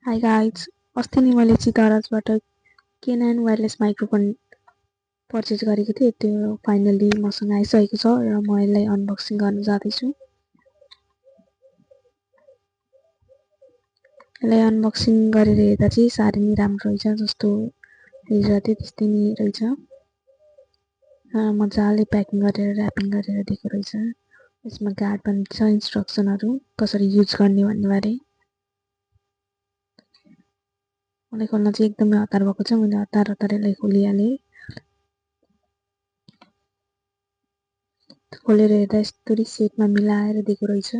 Hi guys, अस्ति नि मैले सिताराजबाट केनान वायरलेस माइक्रोफोन पर्चेज गरेको थिएँ। त्यो फाइनली मसँग आइसकेको छ र म यसलाई अनबक्सिङ गर्न जाँदैछु। यसलाई अनबक्सिङ गरेर हेर्दा चाहिँ साह्रै नै राम्रो रहेछ, जस्तो हेरेर थियो त्यस्तै नै रहेछ। मजाले प्याकिङ गरेर ऱ्यापिङ गरेर दिएको रहेछ। यसमा गार्ड पनि छ, इन्स्ट्रक्सनहरू कसरी युज गर्ने भन्ने बारे। मलाई खोल्न चाहिँ एकदमै हतार भएको छ। मैले हतार यसलाई खोलिहालेँ। खोलेर हेर्दा यस्तो सेटमा मिलाएर दिएको रहेछ।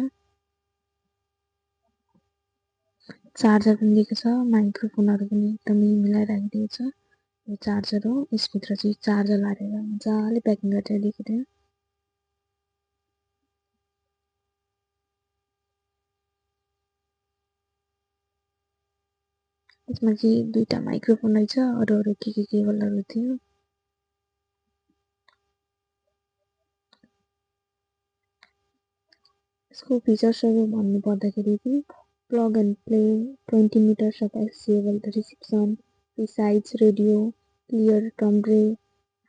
चार्जर पनि दिएको छ, माइक्रोफोनहरू पनि एकदमै मिलाएर राखिदिएको छ। यो चार्जर हो, यसभित्र चाहिँ चार्जर हालेर मजाले प्याकिङ गरेर दिएको थियो। यसमा चाहिँ दुईटा माइक्रोफोन रहेछ, अरू के केबलहरू थियो। यसको फिचर्सहरू भन्नु पर्दाखेरि चाहिँ plug and play, 20 meters of XCable reception, precise radio, clear timbre,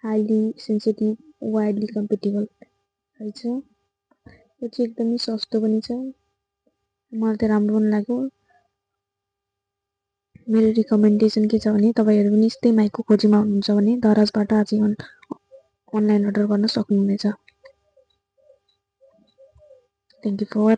highly sensitive, widely compatible रहेछ। यो चाहिँ एकदमै सस्तो पनि छ, मलाई त राम्रो पनि लाग्यो। मेरो रिकमेन्डेसन के छ भने तपाईहरु पनि यस्तै माइकको खोजीमा हुनुहुन्छ भने दराजबाट आजै अनलाइन अर्डर गर्न सक्नुहुनेछ। Thank you for